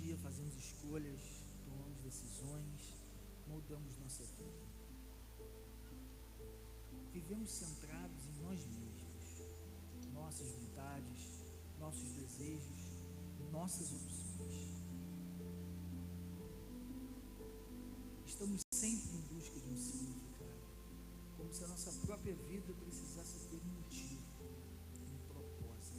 dia fazemos escolhas, tomamos decisões, moldamos nossa vida. Vivemos centrados em nós mesmos, nossas vontades, nossos desejos, nossas opções. Estamos sempre em busca de um significado, como se a nossa própria vida precisasse ter um motivo, um propósito.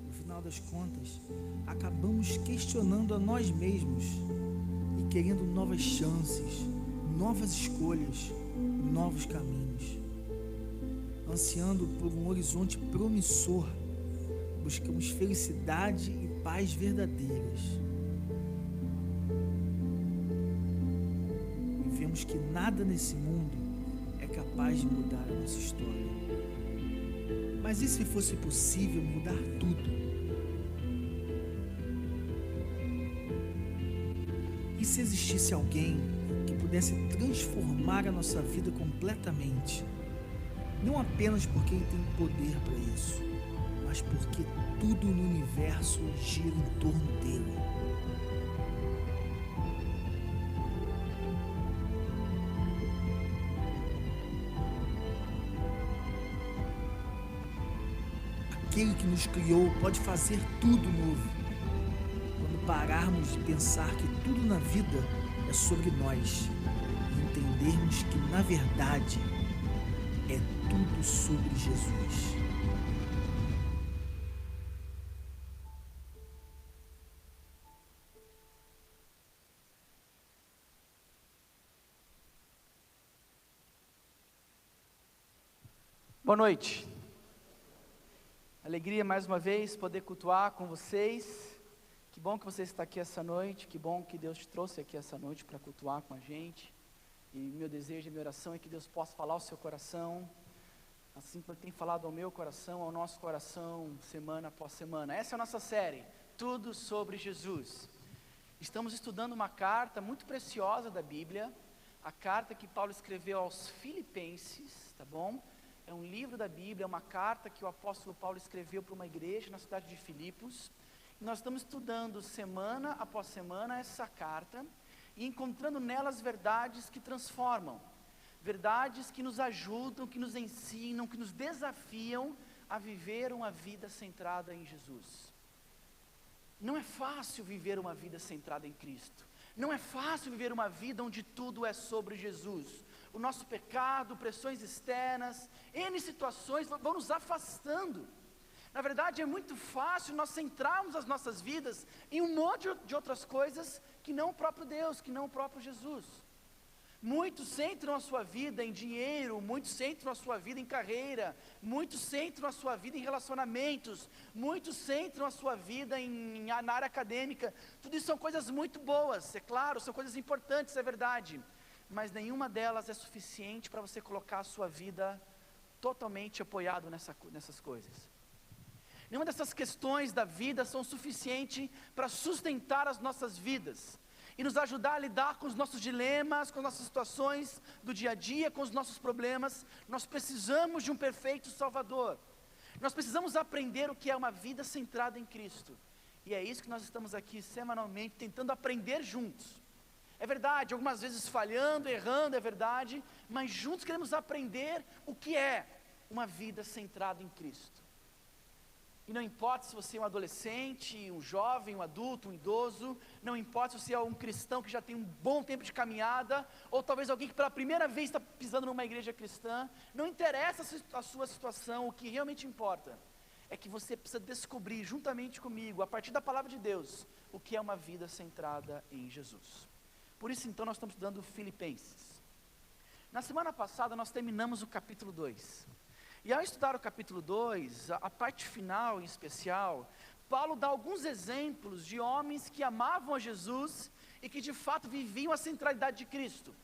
No final das contas, acabamos questionando a nós mesmos e querendo novas chances, novas escolhas, novos caminhos. Ansiando por um horizonte promissor, buscamos felicidade e paz verdadeiras. E vemos que nada nesse mundo é capaz de mudar a nossa história. Mas e se fosse possível mudar tudo? E se existisse alguém que pudesse transformar a nossa vida completamente? Não apenas porque ele tem poder para isso, mas porque tudo no universo gira em torno dele. Aquele que nos criou pode fazer tudo novo. Quando pararmos de pensar que tudo na vida é sobre nós e entendermos que, na verdade, é tudo sobre Jesus. Boa noite. Alegria mais uma vez poder cultuar com vocês. Que bom que você está aqui essa noite. Que bom que Deus te trouxe aqui essa noite para cultuar com a gente. E meu desejo e minha oração é que Deus possa falar ao seu coração, assim como Ele tem falado ao meu coração, ao nosso coração, semana após semana. Essa é a nossa série, Tudo sobre Jesus. Estamos estudando uma carta muito preciosa da Bíblia, a carta que Paulo escreveu aos Filipenses, tá bom? É um livro da Bíblia, é uma carta que o apóstolo Paulo escreveu para uma igreja na cidade de Filipos. E nós estamos estudando semana após semana essa carta e encontrando nelas verdades que transformam, verdades que nos ajudam, que nos ensinam, que nos desafiam a viver uma vida centrada em Jesus. Não é fácil viver uma vida centrada em Cristo. Não é fácil viver uma vida onde tudo é sobre Jesus. O nosso pecado, pressões externas, N situações vão nos afastando. Na verdade, é muito fácil nós centrarmos as nossas vidas em um monte de outras coisas que não o próprio Deus, que não o próprio Jesus. Muitos centram a sua vida em dinheiro, muitos centram a sua vida em carreira, muitos centram a sua vida em relacionamentos, muitos centram a sua vida na área acadêmica. Tudo isso são coisas muito boas, é claro, são coisas importantes, é verdade. Mas nenhuma delas é suficiente para você colocar a sua vida totalmente apoiado nessas coisas. Nenhuma dessas questões da vida são suficientes para sustentar as nossas vidas e nos ajudar a lidar com os nossos dilemas, com as nossas situações do dia a dia, com os nossos problemas. Nós precisamos de um perfeito Salvador. Nós precisamos aprender o que é uma vida centrada em Cristo. E é isso que nós estamos aqui semanalmente tentando aprender juntos. É verdade, algumas vezes falhando, errando, é verdade, mas juntos queremos aprender o que é uma vida centrada em Cristo. E não importa se você é um adolescente, um jovem, um adulto, um idoso, não importa se você é um cristão que já tem um bom tempo de caminhada, ou talvez alguém que pela primeira vez está pisando numa igreja cristã, não interessa a sua situação, o que realmente importa é que você precisa descobrir juntamente comigo, a partir da palavra de Deus, o que é uma vida centrada em Jesus. Por isso então nós estamos estudando Filipenses. Na semana passada nós terminamos o capítulo 2. E ao estudar o capítulo 2, a parte final em especial, Paulo dá alguns exemplos de homens que amavam a Jesus e que de fato viviam a centralidade de Cristo.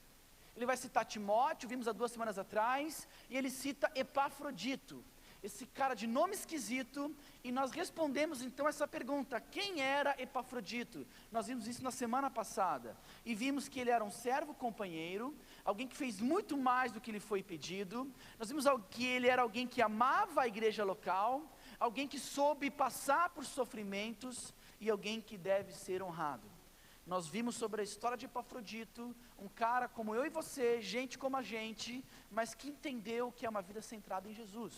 Ele vai citar Timóteo, vimos há 2 semanas atrás, e ele cita Epafrodito, esse cara de nome esquisito, e nós respondemos então essa pergunta: quem era Epafrodito? Nós vimos isso na semana passada, e vimos que ele era um servo companheiro, alguém que fez muito mais do que lhe foi pedido. Nós vimos que ele era alguém que amava a igreja local, alguém que soube passar por sofrimentos, e alguém que deve ser honrado. Nós vimos sobre a história de Epafrodito, um cara como eu e você, gente como a gente, mas que entendeu que é uma vida centrada em Jesus.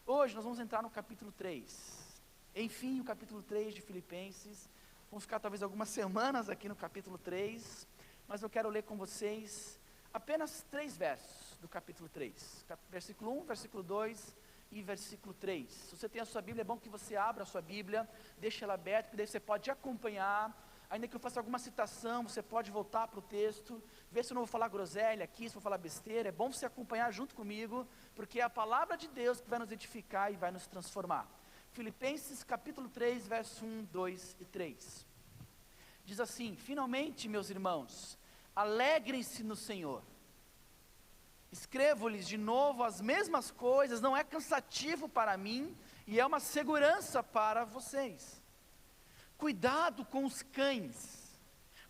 Hoje nós vamos entrar no capítulo 3. Enfim, o capítulo 3 de Filipenses. Vamos ficar talvez algumas semanas aqui no capítulo 3, mas eu quero ler com vocês apenas 3 versos do capítulo 3. Versículo 1, versículo 2 e versículo 3. Se você tem a sua Bíblia, é bom que você abra a sua Bíblia, deixe ela aberta, porque daí você pode acompanhar. Ainda que eu faça alguma citação, você pode voltar para o texto, ver se eu não vou falar groselha aqui, se vou falar besteira. É bom você acompanhar junto comigo, porque é a palavra de Deus que vai nos edificar e vai nos transformar. Filipenses capítulo 3, verso 1, 2 e 3. Diz assim: finalmente, meus irmãos, alegrem-se no Senhor. Escrevo-lhes de novo as mesmas coisas, não é cansativo para mim e é uma segurança para vocês. Cuidado com os cães,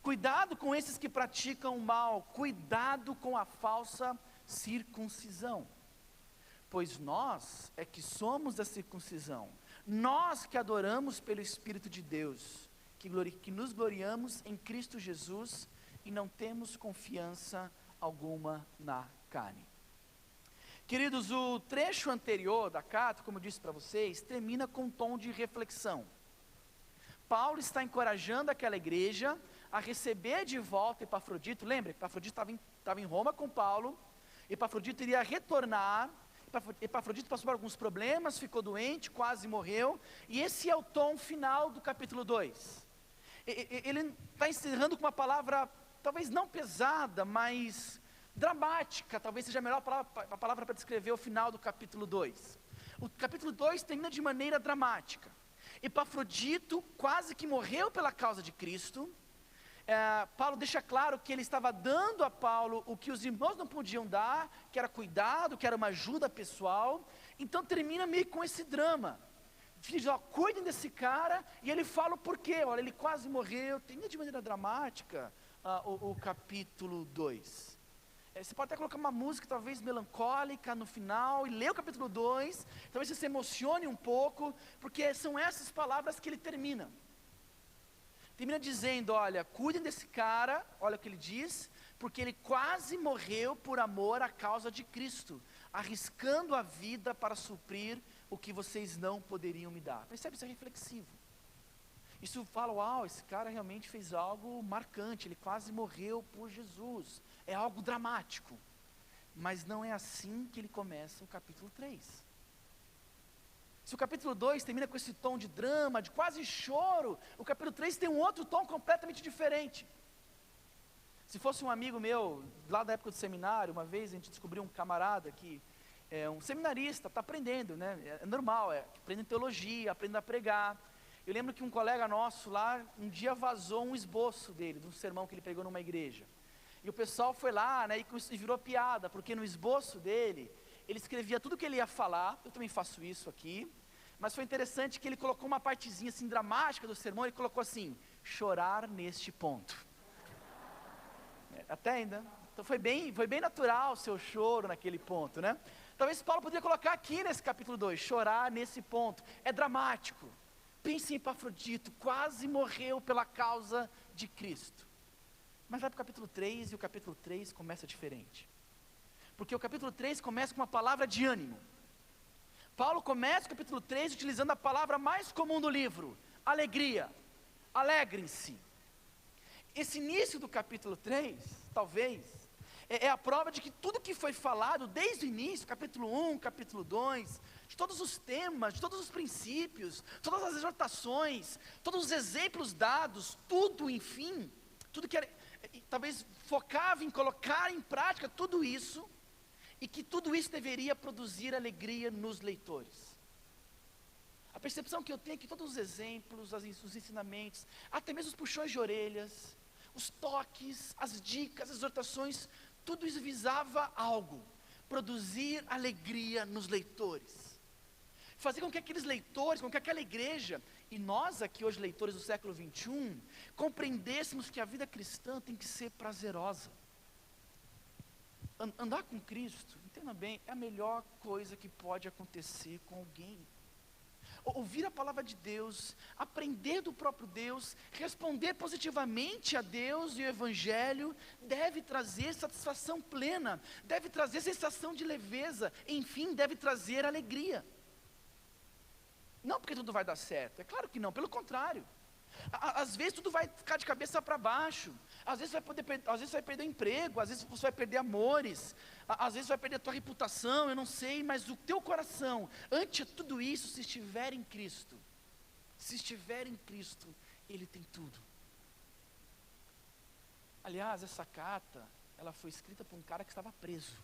cuidado com esses que praticam o mal, cuidado com a falsa circuncisão, pois nós é que somos a circuncisão, nós que adoramos pelo Espírito de Deus, que nos gloriamos em Cristo Jesus e não temos confiança alguma na carne. Queridos, o trecho anterior da carta, como eu disse para vocês, termina com um tom de reflexão. Paulo está encorajando aquela igreja a receber de volta Epafrodito. Lembra, Epafrodito estava em Roma com Paulo, Epafrodito iria retornar, Epafrodito passou por alguns problemas, ficou doente, quase morreu, e esse é o tom final do capítulo 2. Ele está encerrando com uma palavra, talvez não pesada, mas dramática, talvez seja a melhor palavra para descrever o final do capítulo 2. O capítulo 2 termina de maneira dramática. Epafrodito quase que morreu pela causa de Cristo. Paulo deixa claro que ele estava dando a Paulo o que os irmãos não podiam dar, que era cuidado, que era uma ajuda pessoal. Então termina meio com esse drama. Diz, cuidem desse cara, e ele fala o porquê. Olha, ele quase morreu. Termina de maneira dramática o capítulo 2. Você pode até colocar uma música talvez melancólica no final e ler o capítulo 2, talvez você se emocione um pouco, porque são essas palavras que ele termina. Termina dizendo, olha, cuidem desse cara, olha o que ele diz, porque ele quase morreu por amor à causa de Cristo, arriscando a vida para suprir o que vocês não poderiam me dar. Percebe? Isso é reflexivo. Isso fala, uau, esse cara realmente fez algo marcante, ele quase morreu por Jesus. É algo dramático, mas não é assim que ele começa o capítulo 3. Se o capítulo 2 termina com esse tom de drama, de quase choro, o capítulo 3 tem um outro tom completamente diferente. Se fosse um amigo meu, lá da época do seminário, uma vez a gente descobriu um camarada que é um seminarista, está aprendendo, né? É normal, aprendendo teologia, aprendendo a pregar. Eu lembro que um colega nosso lá, um dia vazou um esboço dele, de um sermão que ele pregou numa igreja. E o pessoal foi lá, né, e virou piada, porque no esboço dele, ele escrevia tudo o que ele ia falar. Eu também faço isso aqui, mas foi interessante que ele colocou uma partezinha assim dramática do sermão, ele colocou assim, chorar neste ponto. Até ainda, então foi bem natural o seu choro naquele ponto, né? Talvez Paulo poderia colocar aqui nesse capítulo 2, chorar nesse ponto, é dramático. Pense em Epafrodito, quase morreu pela causa de Cristo. Mas vai para o capítulo 3 e o capítulo 3 começa diferente. Porque o capítulo 3 começa com uma palavra de ânimo. Paulo começa o capítulo 3 utilizando a palavra mais comum do livro, alegria, alegrem-se. Esse início do capítulo 3, talvez, é a prova de que tudo que foi falado desde o início, capítulo 1, capítulo 2, de todos os temas, de todos os princípios, todas as exortações, todos os exemplos dados, tudo, enfim, tudo que era, talvez focava em colocar em prática tudo isso, e que tudo isso deveria produzir alegria nos leitores. A percepção que eu tenho é que todos os exemplos, os ensinamentos, até mesmo os puxões de orelhas, os toques, as dicas, as exortações, tudo isso visava algo, produzir alegria nos leitores. Fazer com que aqueles leitores, com que aquela igreja, e nós aqui hoje leitores do século 21, compreendêssemos que a vida cristã tem que ser prazerosa. Andar com Cristo, entenda bem, é a melhor coisa que pode acontecer com alguém. ouvir a palavra de Deus, aprender do próprio Deus, responder positivamente a Deus e o Evangelho, deve trazer satisfação plena, deve trazer sensação de leveza, enfim, deve trazer alegria. Não porque tudo vai dar certo, é claro que não, pelo contrário. Às vezes tudo vai ficar de cabeça para baixo, às vezes você vai perder o emprego, às vezes você vai perder amores, às vezes vai perder a tua reputação, eu não sei, mas o teu coração, ante tudo isso, se estiver em Cristo, Ele tem tudo. Aliás, essa carta, ela foi escrita por um cara que estava preso,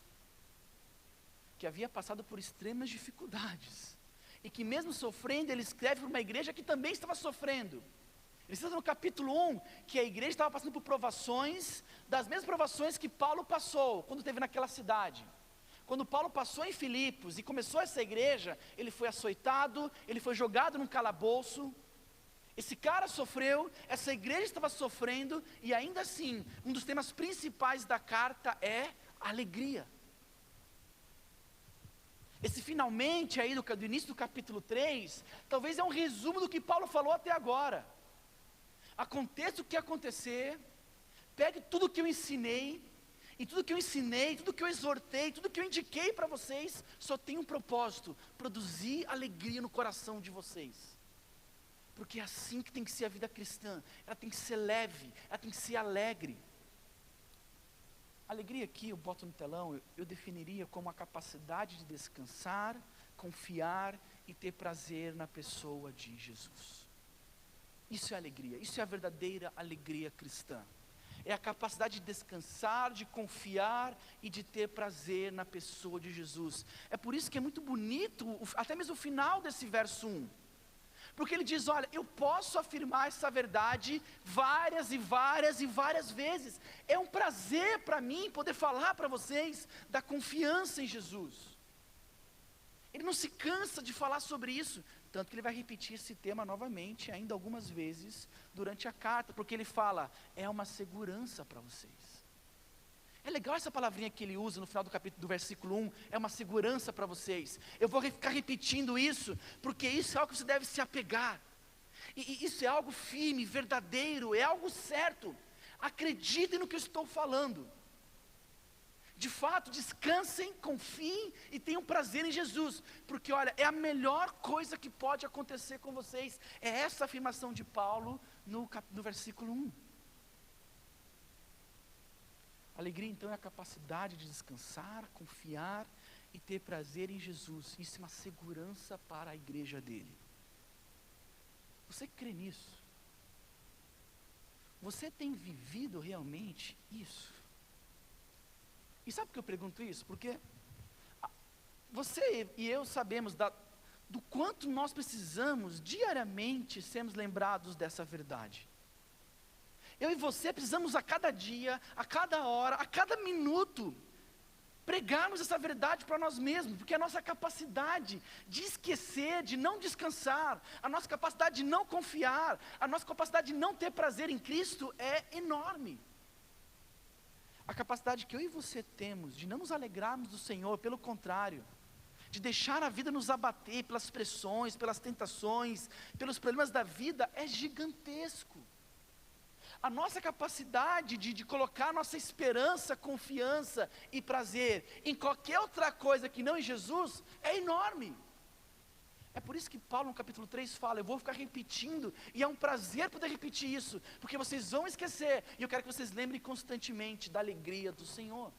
que havia passado por extremas dificuldades, e que mesmo sofrendo, ele escreve para uma igreja que também estava sofrendo. Ele cita no capítulo 1, que a igreja estava passando por provações, das mesmas provações que Paulo passou, quando esteve naquela cidade. Quando Paulo passou em Filipos e começou essa igreja, ele foi açoitado, ele foi jogado num calabouço. Esse cara sofreu, essa igreja estava sofrendo, e ainda assim, um dos temas principais da carta é alegria. Esse finalmente aí do início do capítulo 3, talvez é um resumo do que Paulo falou até agora. Aconteça o que acontecer, pegue tudo que eu ensinei, e tudo que eu ensinei, tudo que eu exortei, tudo que eu indiquei para vocês, só tem um propósito: produzir alegria no coração de vocês. Porque é assim que tem que ser a vida cristã, ela tem que ser leve, ela tem que ser alegre. Alegria aqui, eu boto no telão, eu definiria como a capacidade de descansar, confiar e ter prazer na pessoa de Jesus. Isso é alegria, isso é a verdadeira alegria cristã. É a capacidade de descansar, de confiar e de ter prazer na pessoa de Jesus. É por isso que é muito bonito, até mesmo o final desse verso 1. Porque ele diz, olha, eu posso afirmar essa verdade várias e várias e várias vezes. É um prazer para mim poder falar para vocês da confiança em Jesus. Ele não se cansa de falar sobre isso, tanto que ele vai repetir esse tema novamente, ainda algumas vezes, durante a carta, porque ele fala, é uma segurança para vocês. É legal essa palavrinha que ele usa no final do versículo 1, é uma segurança para vocês. Eu vou ficar repetindo isso, porque isso é algo que você deve se apegar. E isso é algo firme, verdadeiro, é algo certo. Acreditem no que eu estou falando. De fato, descansem, confiem e tenham prazer em Jesus. Porque olha, é a melhor coisa que pode acontecer com vocês. É essa afirmação de Paulo no versículo 1. Alegria então é a capacidade de descansar, confiar e ter prazer em Jesus. Isso é uma segurança para a igreja dele. Você crê nisso? Você tem vivido realmente isso? E sabe por que eu pergunto isso? Porque você e eu sabemos do quanto nós precisamos diariamente sermos lembrados dessa verdade. Eu e você precisamos a cada dia, a cada hora, a cada minuto, pregarmos essa verdade para nós mesmos, porque a nossa capacidade de esquecer, de não descansar, a nossa capacidade de não confiar, a nossa capacidade de não ter prazer em Cristo é enorme. A capacidade que eu e você temos de não nos alegrarmos do Senhor, pelo contrário, de deixar a vida nos abater pelas pressões, pelas tentações, pelos problemas da vida, é gigantesco. A nossa capacidade de colocar nossa esperança, confiança e prazer em qualquer outra coisa que não em Jesus é enorme. É por isso que Paulo no capítulo 3 fala, eu vou ficar repetindo, e é um prazer poder repetir isso, porque vocês vão esquecer, e eu quero que vocês lembrem constantemente da alegria do Senhor.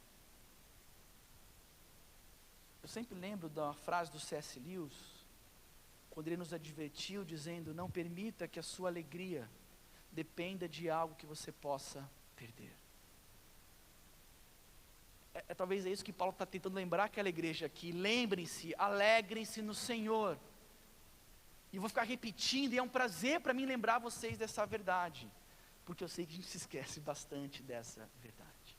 Eu sempre lembro da frase do C.S. Lewis, quando ele nos advertiu dizendo, não permita que a sua alegria dependa de algo que você possa perder. Talvez é isso que Paulo está tentando lembrar aquela igreja aqui. Lembrem-se, alegrem-se no Senhor. E eu vou ficar repetindo, e é um prazer para mim lembrar vocês dessa verdade, porque eu sei que a gente se esquece bastante dessa verdade.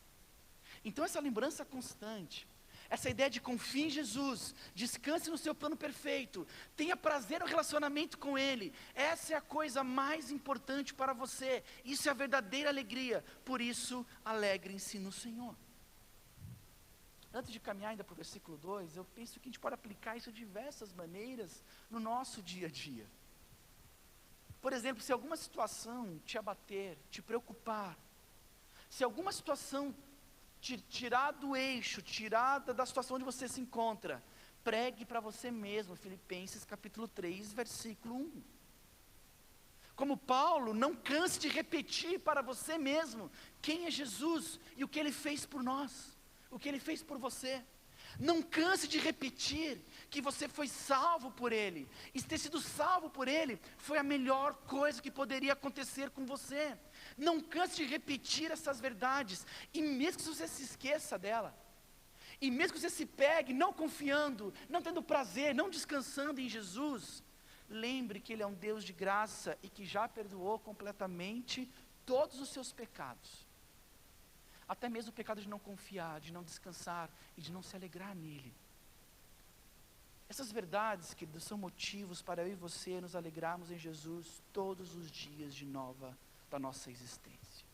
Então essa lembrança constante, essa ideia de confie em Jesus, descanse no seu plano perfeito, tenha prazer no relacionamento com Ele, essa é a coisa mais importante para você, isso é a verdadeira alegria, por isso alegrem-se no Senhor. antes de caminhar ainda para o versículo 2, eu penso que a gente pode aplicar isso de diversas maneiras no nosso dia a dia. Por exemplo, se alguma situação te abater, te preocupar, se alguma situação te tirar do eixo, tirar da situação onde você se encontra, pregue para você mesmo, Filipenses capítulo 3, versículo 1. Como Paulo, não canse de repetir para você mesmo quem é Jesus e o que Ele fez por nós, o que Ele fez por você. Não canse de repetir que você foi salvo por Ele, e ter sido salvo por Ele foi a melhor coisa que poderia acontecer com você. Não canse de repetir essas verdades, e mesmo que você se esqueça dela, e mesmo que você se pegue não confiando, não tendo prazer, não descansando em Jesus, lembre que Ele é um Deus de graça e que já perdoou completamente todos os seus pecados. Até mesmo o pecado de não confiar, de não descansar e de não se alegrar nele. Essas verdades, queridos, são motivos para eu e você nos alegrarmos em Jesus todos os dias da nossa existência.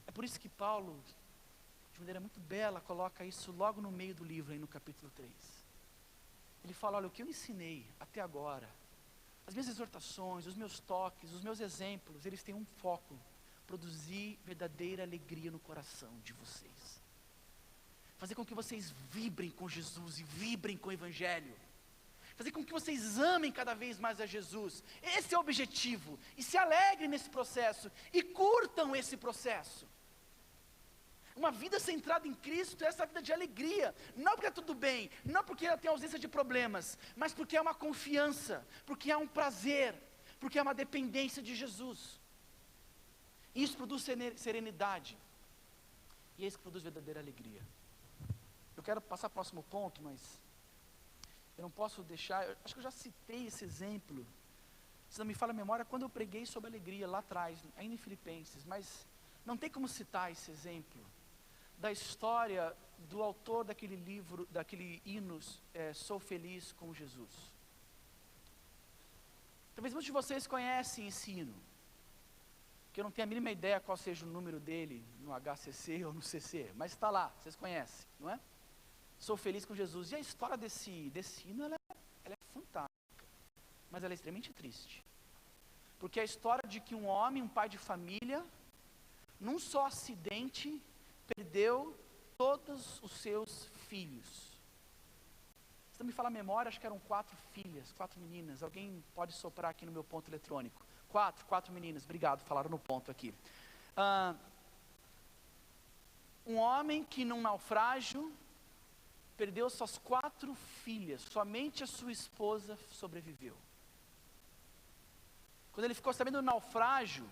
É por isso que Paulo, de maneira muito bela, coloca isso logo no meio do livro, aí no capítulo 3. Ele fala, olha, o que eu ensinei até agora, as minhas exortações, os meus toques, os meus exemplos, eles têm um foco: produzir verdadeira alegria no coração de vocês. Fazer com que vocês vibrem com Jesus e vibrem com o Evangelho. Fazer com que vocês amem cada vez mais a Jesus. Esse é o objetivo. E se alegrem nesse processo. E curtam esse processo. Uma vida centrada em Cristo é essa vida de alegria. Não porque é tudo bem, não porque ela tem ausência de problemas, mas porque é uma confiança, porque é um prazer, porque é uma dependência de Jesus. Isso produz serenidade. E é isso que produz verdadeira alegria. Eu quero passar para o próximo ponto, mas eu não posso deixar, acho que eu já citei esse exemplo, se não me falha a memória, quando eu preguei sobre alegria lá atrás, ainda em Filipenses, mas não tem como citar esse exemplo da história do autor daquele livro, daquele hino, Sou Feliz com Jesus. Talvez muitos de vocês conhecem esse hino, que eu não tenho a mínima ideia qual seja o número dele, no HCC ou no CC, mas está lá, vocês conhecem, não é? Sou feliz com Jesus. E a história desse hino, ela é fantástica, mas ela é extremamente triste. Porque é a história de que um homem, um pai de família, num só acidente, perdeu todos os seus filhos. Se não me falar a memória, acho que eram 4 filhas, 4 meninas. Alguém pode soprar aqui no meu ponto eletrônico. 4 meninas, obrigado, falaram no ponto aqui. Um homem que num naufrágio perdeu suas 4 filhas, somente a sua esposa sobreviveu. Quando ele ficou sabendo do naufrágio,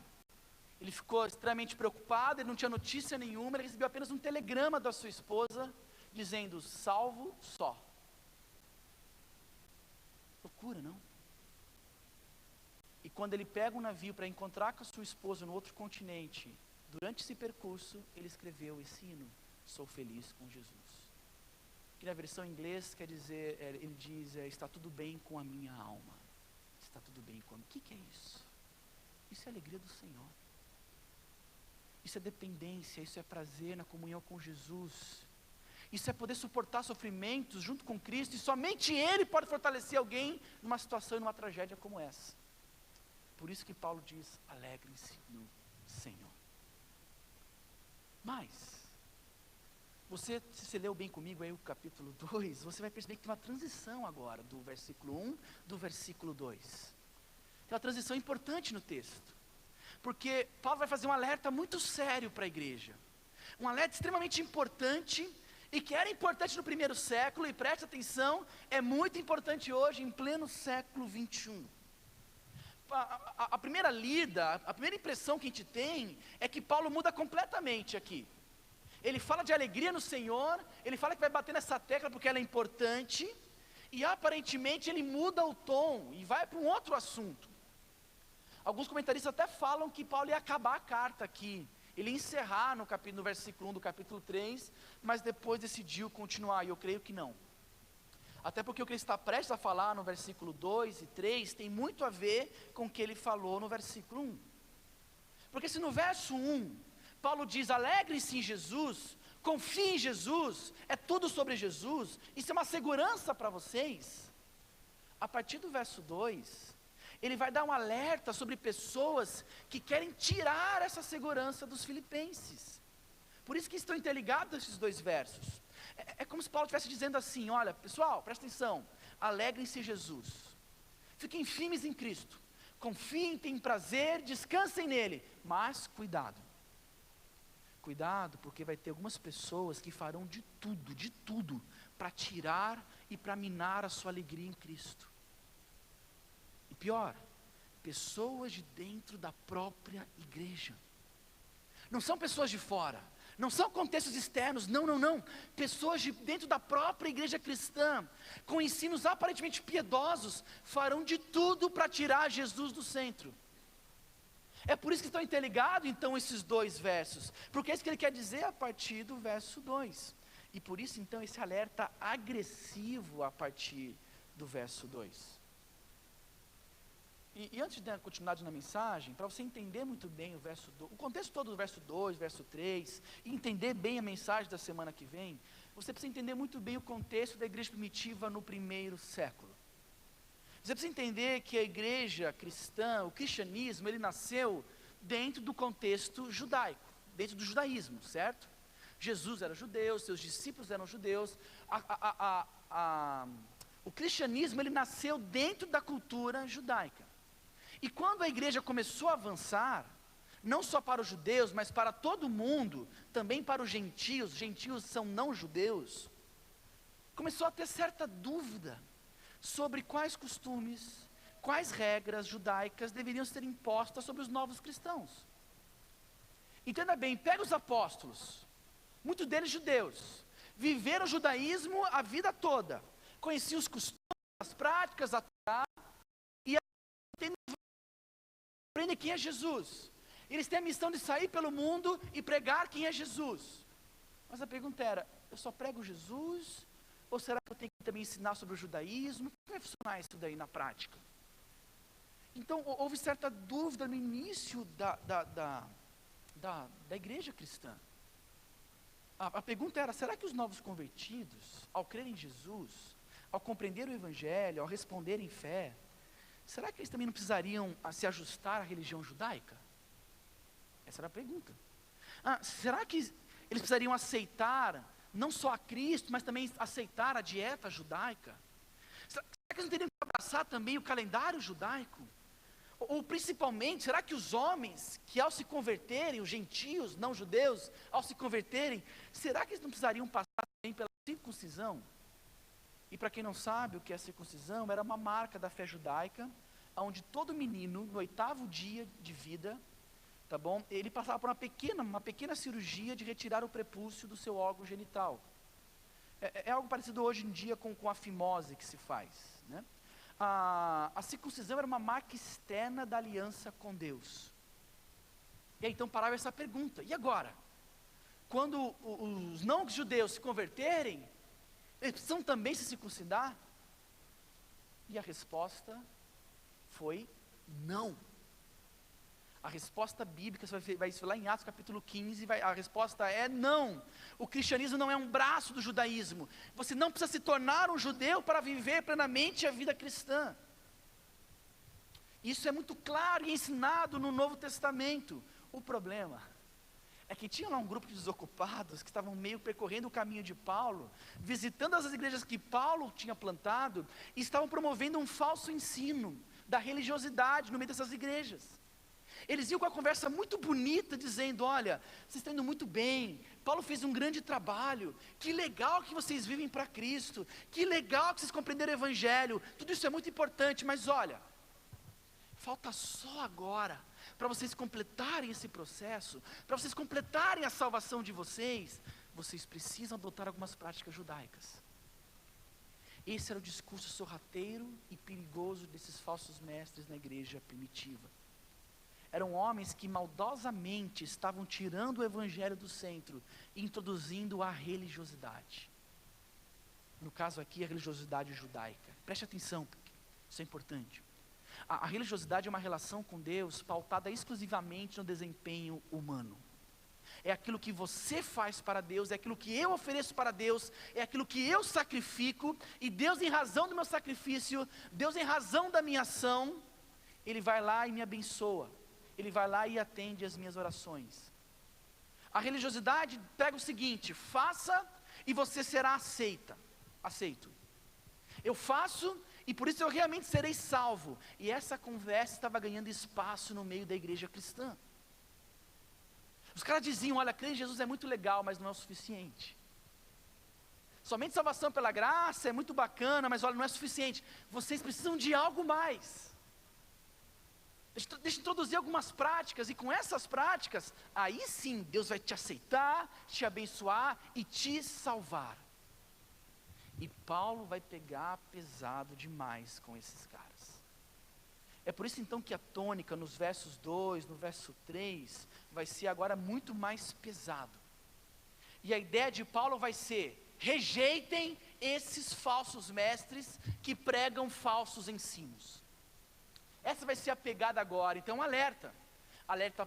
ele ficou extremamente preocupado, ele não tinha notícia nenhuma, ele recebeu apenas um telegrama da sua esposa, dizendo, salvo só. Loucura, não? E quando ele pega um navio para encontrar com a sua esposa no outro continente, durante esse percurso, ele escreveu esse hino, Sou Feliz com Jesus. Que na versão em inglês quer dizer, ele diz, está tudo bem com a minha alma. Está tudo bem com a minha. O que é isso? Isso é a alegria do Senhor. Isso é dependência, isso é prazer na comunhão com Jesus. Isso é poder suportar sofrimentos junto com Cristo, e somente Ele pode fortalecer alguém numa situação e numa tragédia como essa. Por isso que Paulo diz, alegrem-se no Senhor. Mas, se você leu bem comigo aí o capítulo 2, você vai perceber que tem uma transição agora, do versículo 1, do versículo 2. Tem uma transição importante no texto. Porque Paulo vai fazer um alerta muito sério para a igreja. Um alerta extremamente importante, e que era importante no primeiro século, e preste atenção, é muito importante hoje, em pleno século 21. A primeira lida, a primeira impressão que a gente tem, é que Paulo muda completamente aqui. Ele fala de alegria no Senhor, ele fala que vai bater nessa tecla porque ela é importante, e aparentemente ele muda o tom, e vai para um outro assunto. Alguns comentaristas até falam que Paulo ia acabar a carta aqui, ele ia encerrar no versículo 1 do capítulo 3, mas depois decidiu continuar, e eu creio que não. Até porque o que ele está prestes a falar no versículo 2 e 3, tem muito a ver com o que ele falou no versículo 1. Porque se no verso 1, Paulo diz, alegrem-se em Jesus, confie em Jesus, é tudo sobre Jesus, isso é uma segurança para vocês. A partir do verso 2, ele vai dar um alerta sobre pessoas que querem tirar essa segurança dos filipenses. Por isso que estão interligados esses dois versos. É como se Paulo estivesse dizendo assim: olha, pessoal, presta atenção, alegrem-se em Jesus, fiquem firmes em Cristo, confiem, tenham prazer, descansem nele, mas cuidado, porque vai ter algumas pessoas que farão de tudo, para tirar e para minar a sua alegria em Cristo. E pior, pessoas de dentro da própria igreja, não são pessoas de fora, não são contextos externos, não, pessoas de dentro da própria igreja cristã, com ensinos aparentemente piedosos, farão de tudo para tirar Jesus do centro. É por isso que estão interligados então esses dois versos, porque é isso que ele quer dizer a partir do verso 2, e por isso então esse alerta agressivo a partir do verso 2. E antes de continuar na mensagem, para você entender muito bem o contexto todo do verso 2, verso 3, e entender bem a mensagem da semana que vem, você precisa entender muito bem o contexto da igreja primitiva no primeiro século. Você precisa entender que a igreja cristã, o cristianismo, ele nasceu dentro do contexto judaico, dentro do judaísmo, certo? Jesus era judeu, seus discípulos eram judeus, o cristianismo ele nasceu dentro da cultura judaica. E quando a igreja começou a avançar, não só para os judeus, mas para todo mundo, também para os gentios são não judeus, começou a ter certa dúvida sobre quais costumes, quais regras judaicas deveriam ser impostas sobre os novos cristãos. Entenda bem, pega os apóstolos, muitos deles judeus, viveram o judaísmo a vida toda, conheciam os costumes, as práticas, a Torá, e aprendem quem é Jesus. Eles têm a missão de sair pelo mundo e pregar quem é Jesus. Mas a pergunta era: eu só prego Jesus? Ou será que eu tenho que também ensinar sobre o judaísmo? Como vai funcionar isso daí na prática? Então houve certa dúvida no início da igreja cristã. A pergunta era: será que os novos convertidos, ao crerem em Jesus, ao compreender o evangelho, ao responder em fé, será que eles também não precisariam se ajustar à religião judaica? Essa era a pergunta. Será que eles precisariam aceitar não só a Cristo, mas também aceitar a dieta judaica? Será que eles não teriam que abraçar também o calendário judaico? Ou principalmente, será que os homens que ao se converterem, os gentios, não judeus, ao se converterem, será que eles não precisariam passar também pela circuncisão? E para quem não sabe o que é a circuncisão, era uma marca da fé judaica, onde todo menino, no 8º dia de vida, tá bom, ele passava por uma pequena cirurgia de retirar o prepúcio do seu órgão genital. É algo parecido hoje em dia com a fimose que se faz, né? A circuncisão era uma marca externa da aliança com Deus. E aí então parava essa pergunta: e agora? Quando os não judeus se converterem, eles precisam também se circuncidar? E a resposta foi não. A resposta bíblica, você vai isso lá em Atos capítulo 15, a resposta é não. O cristianismo não é um braço do judaísmo. Você não precisa se tornar um judeu para viver plenamente a vida cristã. Isso é muito claro e ensinado no Novo Testamento. O problema é que tinha lá um grupo de desocupados que estavam meio percorrendo o caminho de Paulo, visitando as igrejas que Paulo tinha plantado, e estavam promovendo um falso ensino da religiosidade no meio dessas igrejas. Eles iam com a conversa muito bonita, dizendo: olha, vocês estão indo muito bem, Paulo fez um grande trabalho, que legal que vocês vivem para Cristo, que legal que vocês compreenderam o Evangelho, tudo isso é muito importante, mas olha, falta só agora, para vocês completarem esse processo, para vocês completarem a salvação de vocês, vocês precisam adotar algumas práticas judaicas. Esse era o discurso sorrateiro e perigoso desses falsos mestres na igreja primitiva. Eram homens que maldosamente estavam tirando o evangelho do centro e introduzindo a religiosidade. No caso aqui, a religiosidade judaica. Preste atenção, isso é importante. A religiosidade é uma relação com Deus pautada exclusivamente no desempenho humano. É aquilo que você faz para Deus, é aquilo que eu ofereço para Deus, é aquilo que eu sacrifico, e Deus, em razão do meu sacrifício, Deus, em razão da minha ação, Ele vai lá e me abençoa, Ele vai lá e atende as minhas orações. A religiosidade pega o seguinte: faça e você será aceito. Eu faço e por isso eu realmente serei salvo. E essa conversa estava ganhando espaço no meio da igreja cristã. Os caras diziam: olha, crer em Jesus é muito legal, mas não é o suficiente. Somente salvação pela graça é muito bacana, mas olha, não é suficiente. Vocês precisam de algo mais. Deixa eu introduzir algumas práticas, e com essas práticas, aí sim, Deus vai te aceitar, te abençoar e te salvar. E Paulo vai pegar pesado demais com esses caras. É por isso então que a tônica nos versos 2, no verso 3, vai ser agora muito mais pesado. E a ideia de Paulo vai ser: rejeitem esses falsos mestres que pregam falsos ensinos. Essa vai ser a pegada agora. Então alerta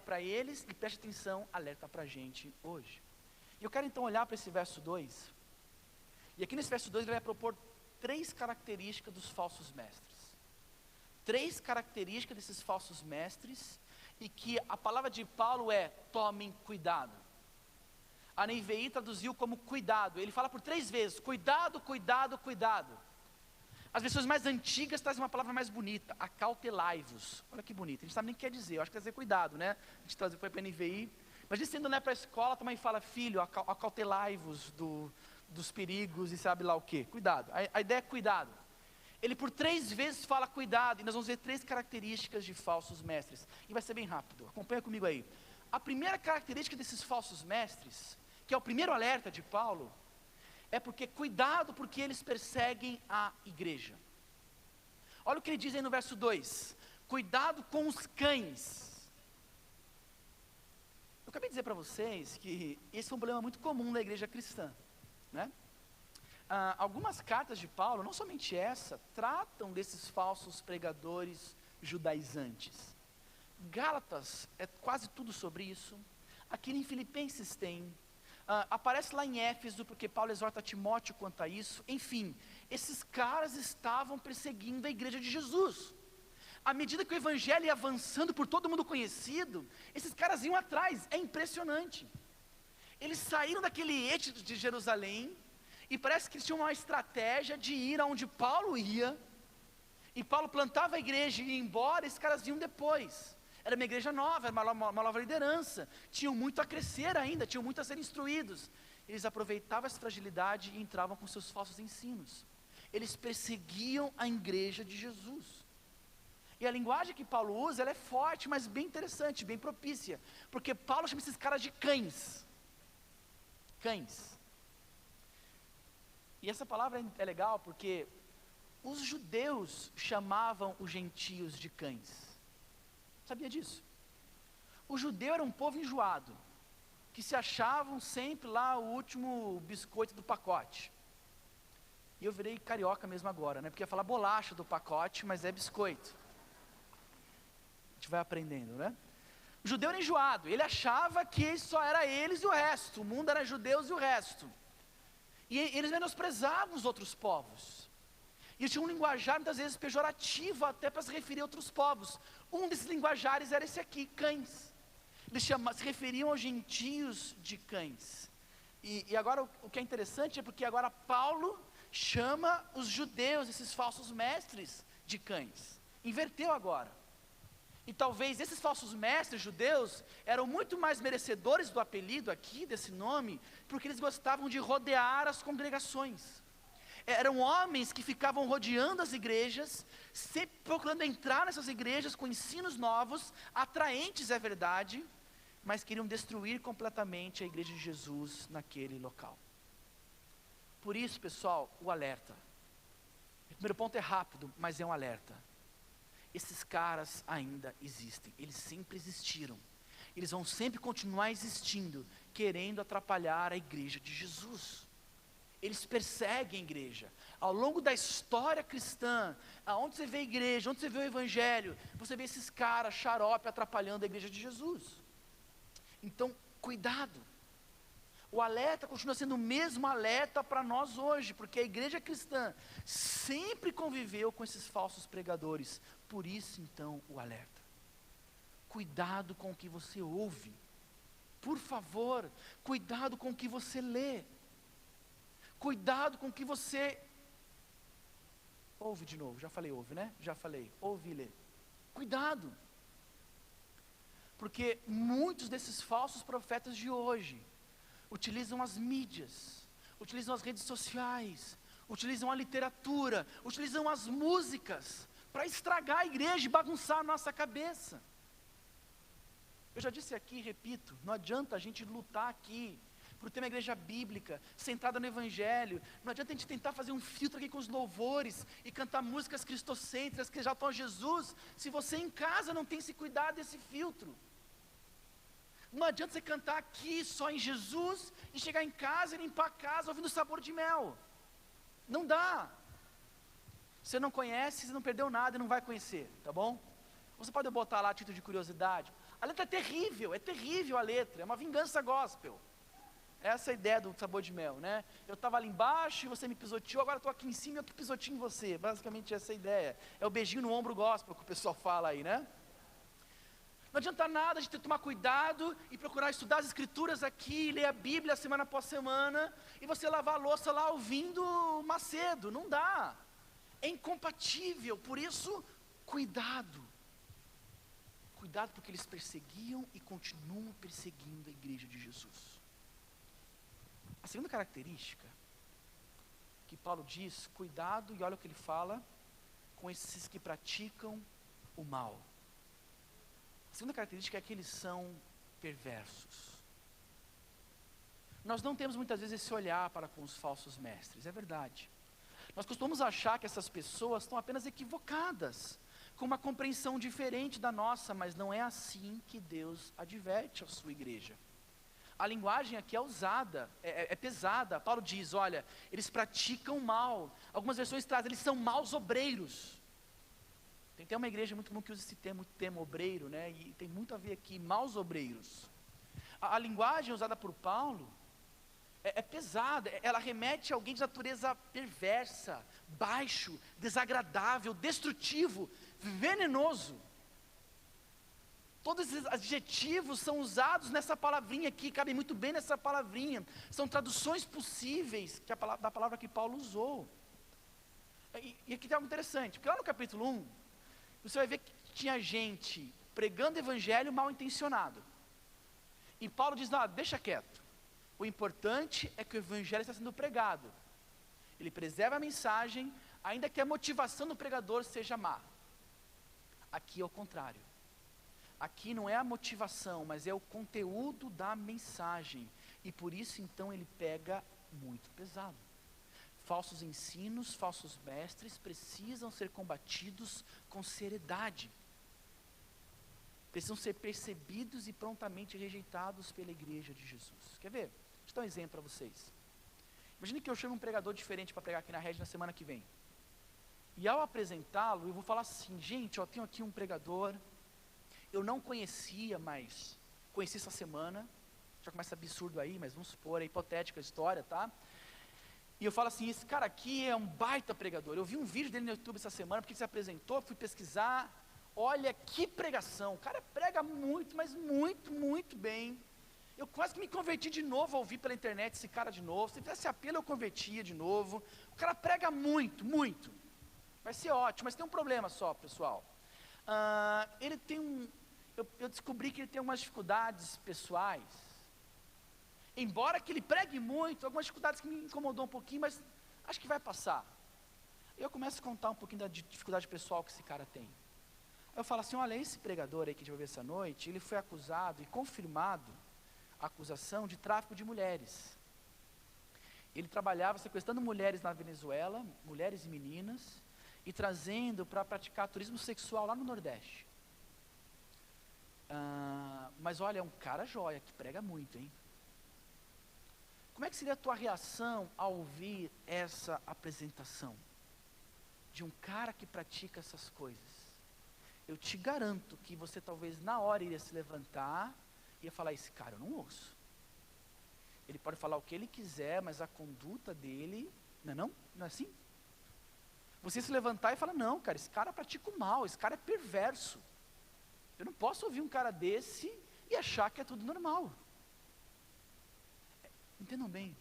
para eles, e preste atenção, alerta para a gente hoje. E eu quero então olhar para esse verso 2, e aqui nesse verso 2 ele vai propor 3 características dos falsos mestres. 3 características desses falsos mestres, e que a palavra de Paulo é: tomem cuidado. A NVI traduziu como cuidado. Ele fala por 3 vezes: cuidado, cuidado, cuidado. As versões mais antigas trazem uma palavra mais bonita: acautelai-vos. Olha que bonito, a gente sabe nem o que quer dizer, eu acho que quer dizer cuidado, né? A gente foi para a NVI, mas a gente ainda não é para a escola, também fala: filho, acautelai-vos dos perigos e sabe lá o que, cuidado. A ideia é cuidado. Ele por 3 vezes fala cuidado, e nós vamos ver 3 características de falsos mestres, e vai ser bem rápido, acompanha comigo aí. A primeira característica desses falsos mestres, que é o primeiro alerta de Paulo, é cuidado porque eles perseguem a igreja. Olha o que ele diz aí no verso 2: cuidado com os cães. Eu acabei de dizer para vocês que esse é um problema muito comum na igreja cristã, né? Algumas cartas de Paulo, não somente essa, tratam desses falsos pregadores judaizantes. Gálatas é quase tudo sobre isso. Aqui em Filipenses tem. Aparece lá em Éfeso, porque Paulo exorta Timóteo quanto a isso. Enfim, esses caras estavam perseguindo a igreja de Jesus. À medida que o evangelho ia avançando por todo mundo conhecido, esses caras iam atrás. É impressionante. Eles saíram daquele eixo de Jerusalém, e parece que eles tinham uma estratégia de ir aonde Paulo ia, e Paulo plantava a igreja e ia embora, esses caras vinham depois. Era uma igreja nova, era uma nova liderança, tinham muito a crescer ainda, tinham muito a ser instruídos. Eles aproveitavam essa fragilidade e entravam com seus falsos ensinos. Eles perseguiam a igreja de Jesus. E a linguagem que Paulo usa, ela é forte, mas bem interessante, bem propícia, porque Paulo chama esses caras de cães. Cães. E essa palavra é legal porque os judeus chamavam os gentios de cães. Sabia disso? O judeu era um povo enjoado, que se achavam sempre lá o último biscoito do pacote. E eu virei carioca mesmo agora, né? Porque ia falar bolacha do pacote, mas é biscoito. A gente vai aprendendo, né? O judeu era enjoado, ele achava que só era eles e o resto, o mundo era judeus e o resto. E eles menosprezavam os outros povos. E eles tinham um linguajar muitas vezes pejorativo até para se referir a outros povos. Um desses linguajares era esse aqui, cães. Eles se referiam aos gentios de cães. E agora o que é interessante é porque agora Paulo chama os judeus, esses falsos mestres, de cães. Inverteu agora. E talvez esses falsos mestres judeus eram muito mais merecedores do apelido aqui, desse nome, porque eles gostavam de rodear as congregações. Eram homens que ficavam rodeando as igrejas, sempre procurando entrar nessas igrejas com ensinos novos, atraentes é verdade, mas queriam destruir completamente a igreja de Jesus naquele local. Por isso, pessoal, o alerta. O primeiro ponto é rápido, mas é um alerta. Esses caras ainda existem, eles sempre existiram, eles vão sempre continuar existindo, querendo atrapalhar a igreja de Jesus. Eles perseguem a igreja. Ao longo da história cristã, aonde você vê a igreja, onde você vê o evangelho, você vê esses caras xarope atrapalhando a igreja de Jesus. Então, cuidado. O alerta continua sendo o mesmo alerta para nós hoje, porque a igreja cristã sempre conviveu com esses falsos pregadores. Por isso, então, o alerta. Cuidado com o que você ouve. Por favor, cuidado com o que você lê. Cuidado com o que você ouve de novo. Já falei ouve, né? Já falei. Ouve e lê. Cuidado. Porque muitos desses falsos profetas de hoje utilizam as mídias, utilizam as redes sociais, utilizam a literatura, utilizam as músicas para estragar a igreja e bagunçar a nossa cabeça. Eu já disse aqui, repito, não adianta a gente lutar aqui por ter uma igreja bíblica, centrada no evangelho. Não adianta a gente tentar fazer um filtro aqui com os louvores e cantar músicas cristocêntricas que já estão a Jesus, se você em casa não tem se cuidado desse filtro. Não adianta você cantar aqui só em Jesus e chegar em casa e limpar a casa ouvindo sabor de mel. Não dá. Você não conhece, você não perdeu nada e não vai conhecer, tá bom? Você pode botar lá a título de curiosidade. A letra é terrível a letra, é uma vingança gospel. Essa é a ideia do sabor de mel, né? Eu estava ali embaixo e você me pisoteou, agora estou aqui em cima e eu que pisoteio em você. Basicamente essa é a ideia. É o beijinho no ombro gospel que o pessoal fala aí, né? Não adianta nada a gente tomar cuidado e procurar estudar as escrituras aqui, ler a Bíblia semana após semana, e você lavar a louça lá ouvindo Macedo, não dá. É incompatível, por isso, cuidado. Cuidado porque eles perseguiam e continuam perseguindo a igreja de Jesus. A segunda característica que Paulo diz, cuidado, e olha o que ele fala, com esses que praticam o mal. A segunda característica é que eles são perversos. Nós não temos muitas vezes esse olhar para com os falsos mestres, é verdade. Nós costumamos achar que essas pessoas estão apenas equivocadas, com uma compreensão diferente da nossa, mas não é assim que Deus adverte a sua igreja. A linguagem aqui é usada, é pesada. Paulo diz, olha, eles praticam mal. Algumas versões trazem, eles são maus obreiros. Tem até uma igreja muito comum que usa esse termo obreiro, né? E tem muito a ver aqui, maus obreiros. A linguagem usada por Paulo é pesada, ela remete a alguém de natureza perversa, baixo, desagradável, destrutivo, venenoso. Todos esses adjetivos são usados nessa palavrinha aqui, cabem muito bem nessa palavrinha. São traduções possíveis da palavra que Paulo usou. E aqui tem algo interessante, porque lá no capítulo 1, você vai ver que tinha gente pregando evangelho mal intencionado. E Paulo diz, não, deixa quieto. O importante é que o evangelho está sendo pregado. Ele preserva a mensagem, ainda que a motivação do pregador seja má. Aqui é o contrário. Aqui não é a motivação, mas é o conteúdo da mensagem. E por isso então ele pega muito pesado. Falsos ensinos, falsos mestres precisam ser combatidos com seriedade. Precisam ser percebidos e prontamente rejeitados pela igreja de Jesus. Quer ver? Deixa eu dar um exemplo para vocês. Imagine que eu chamo um pregador diferente para pregar aqui na rede na semana que vem. E ao apresentá-lo, eu vou falar assim, gente, eu tenho aqui um pregador, eu não conhecia, mas conheci essa semana, já começa absurdo aí, mas vamos supor, é hipotética a história, tá? E eu falo assim, esse cara aqui é um baita pregador, eu vi um vídeo dele no YouTube essa semana, porque ele se apresentou, fui pesquisar, olha que pregação, o cara prega muito, mas muito, muito bem. Eu quase que me converti de novo a ouvir pela internet esse cara de novo, se tivesse apelo eu convertia de novo, o cara prega muito, muito, vai ser ótimo, mas tem um problema só, pessoal. Ele tem eu descobri que ele tem algumas dificuldades pessoais, embora que ele pregue muito, algumas dificuldades que me incomodou um pouquinho, mas acho que vai passar. Eu começo a contar um pouquinho da dificuldade pessoal que esse cara tem. Eu falo assim, olha, esse pregador aí que a gente vai ver essa noite, ele foi acusado e confirmado a acusação de tráfico de mulheres. Ele trabalhava sequestrando mulheres na Venezuela, mulheres e meninas, e trazendo para praticar turismo sexual lá no Nordeste. Mas olha, é um cara joia, que prega muito, hein? Como é que seria a tua reação ao ouvir essa apresentação de um cara que pratica essas coisas? Eu te garanto que você talvez na hora iria se levantar e ia falar, esse cara eu não ouço. Ele pode falar o que ele quiser, mas a conduta dele, não é assim? Você se levantar e falar, não, cara, esse cara pratica o mal, esse cara é perverso. Eu não posso ouvir um cara desse e achar que é tudo normal. Entendam bem,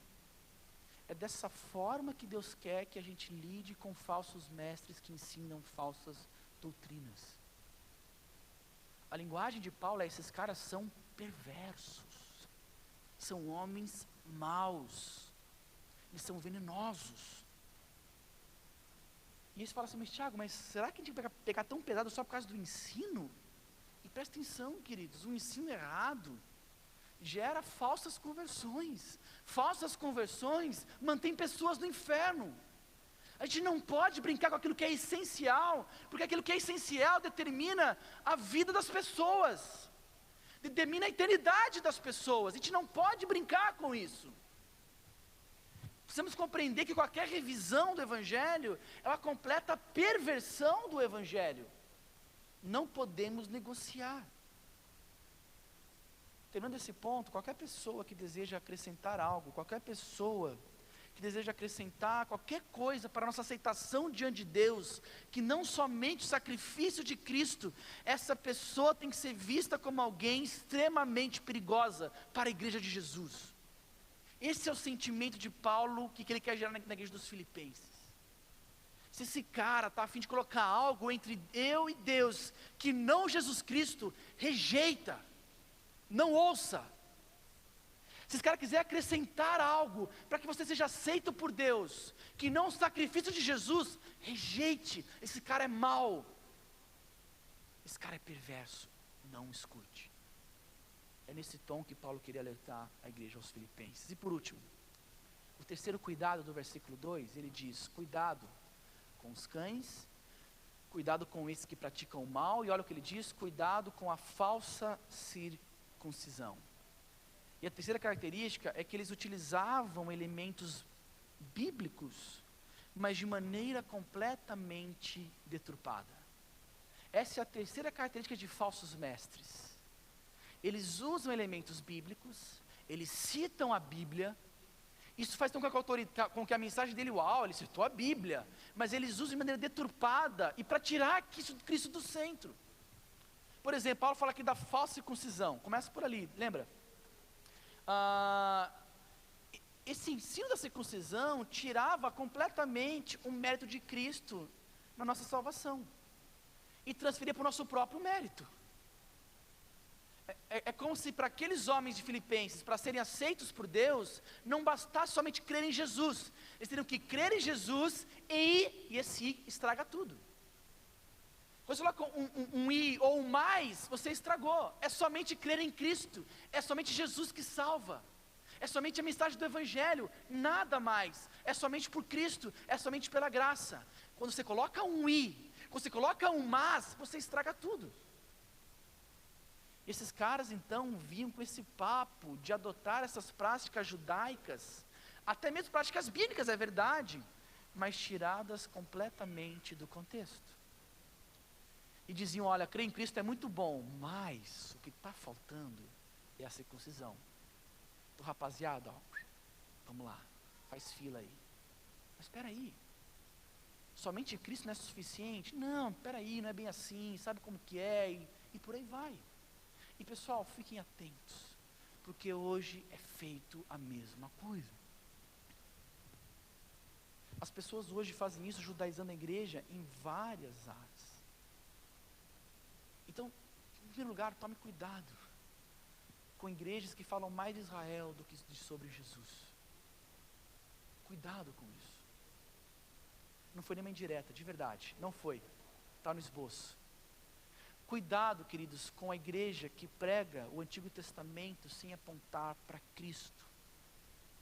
é dessa forma que Deus quer que a gente lide com falsos mestres que ensinam falsas doutrinas. A linguagem de Paulo é: esses caras são perversos, são homens maus, eles são venenosos. E eles falam assim, mas Tiago, mas será que a gente tem que pegar tão pesado só por causa do ensino? E presta atenção, queridos, o ensino errado gera falsas conversões. Falsas conversões mantêm pessoas no inferno. A gente não pode brincar com aquilo que é essencial, porque aquilo que é essencial determina a vida das pessoas, determina a eternidade das pessoas. A gente não pode brincar com isso. Precisamos compreender que qualquer revisão do Evangelho é uma completa perversão do Evangelho. Não podemos negociar. Terminando esse ponto, qualquer pessoa que deseja acrescentar algo, qualquer pessoa que deseja acrescentar qualquer coisa para a nossa aceitação diante de Deus, que não somente o sacrifício de Cristo, essa pessoa tem que ser vista como alguém extremamente perigosa para a igreja de Jesus. Esse é o sentimento de Paulo que ele quer gerar na igreja dos Filipenses. Se esse cara está a fim de colocar algo entre eu e Deus, que não Jesus Cristo, rejeita, não ouça. Se esse cara quiser acrescentar algo, para que você seja aceito por Deus, que não o sacrifício de Jesus, rejeite. Esse cara é mau, esse cara é perverso, não escute. É nesse tom que Paulo queria alertar a igreja aos Filipenses. E por último, o terceiro cuidado do versículo 2, ele diz: cuidado com os cães, cuidado com esses que praticam o mal, e olha o que ele diz: cuidado com a falsa circuncisão. E a terceira característica é que eles utilizavam elementos bíblicos, mas de maneira completamente deturpada. Essa é a terceira característica de falsos mestres. Eles usam elementos bíblicos, eles citam a Bíblia. Isso faz com que a mensagem dele, uau, ele citou a Bíblia, mas eles usam de maneira deturpada e para tirar Cristo do centro. Por exemplo, Paulo fala aqui da falsa circuncisão. Começa por ali, lembra? Esse ensino da circuncisão tirava completamente o mérito de Cristo na nossa salvação e transferia para o nosso próprio mérito. É como se para aqueles homens de Filipenses, para serem aceitos por Deus, não bastasse somente crer em Jesus. Eles teriam que crer em Jesus e esse estraga tudo. Quando você coloca um i ou um mais, você estragou. É somente crer em Cristo, é somente Jesus que salva, é somente a mensagem do Evangelho, nada mais. É somente por Cristo, é somente pela graça. Quando você coloca um i, quando você coloca um mas, você estraga tudo. Esses caras então vinham com esse papo de adotar essas práticas judaicas, até mesmo práticas bíblicas, é verdade, mas tiradas completamente do contexto. E diziam: olha, crer em Cristo é muito bom, mas o que está faltando é a circuncisão. Então, rapaziada, vamos lá, faz fila aí. Mas espera aí, somente Cristo não é suficiente? Não, espera aí, não é bem assim, sabe como que é, e por aí vai. E pessoal, fiquem atentos, porque hoje é feito a mesma coisa. As pessoas hoje fazem isso judaizando a igreja em várias áreas. Então, em primeiro lugar, tome cuidado com igrejas que falam mais de Israel do que sobre Jesus. Cuidado com isso. Não foi nenhuma indireta, de verdade, não foi. Está no esboço. Cuidado, queridos, com a igreja que prega o Antigo Testamento sem apontar para Cristo.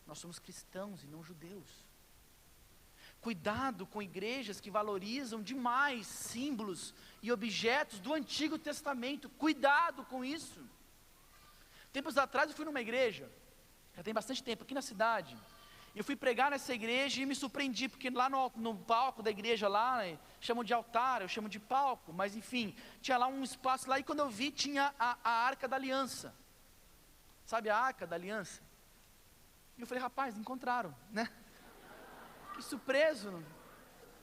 Nós somos cristãos e não judeus. Cuidado com igrejas que valorizam demais símbolos e objetos do Antigo Testamento. Cuidado com isso. Tempos atrás eu fui numa igreja, já tem bastante tempo, aqui na cidade. Eu fui pregar nessa igreja e me surpreendi, porque lá no palco da igreja lá, chamam de altar, eu chamo de palco, mas enfim, tinha lá um espaço lá, e quando eu vi, tinha a Arca da Aliança. Sabe a Arca da Aliança? E eu falei, rapaz, encontraram, né? Que surpreso,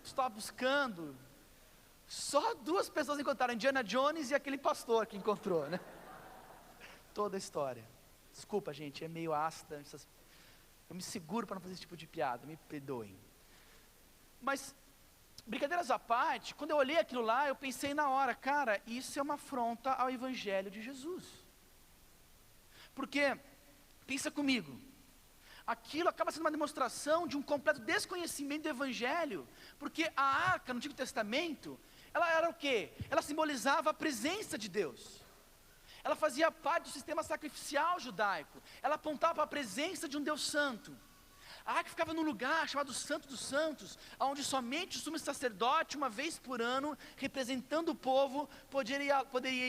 estava buscando. Só 2 pessoas encontraram, Indiana Jones e aquele pastor que encontrou, né? Toda a história. Desculpa, gente, é meio ácida. Eu me seguro para não fazer esse tipo de piada, me perdoem. Mas, brincadeiras à parte, quando eu olhei aquilo lá, eu pensei na hora, cara, isso é uma afronta ao Evangelho de Jesus. Porque, pensa comigo, aquilo acaba sendo uma demonstração de um completo desconhecimento do Evangelho, porque a arca no Antigo Testamento, ela era o quê? Ela simbolizava a presença de Deus. Ela fazia parte do sistema sacrificial judaico. Ela apontava para a presença de um Deus santo. A arca ficava num lugar chamado Santo dos Santos, onde somente o sumo sacerdote, uma vez por ano, representando o povo, poderia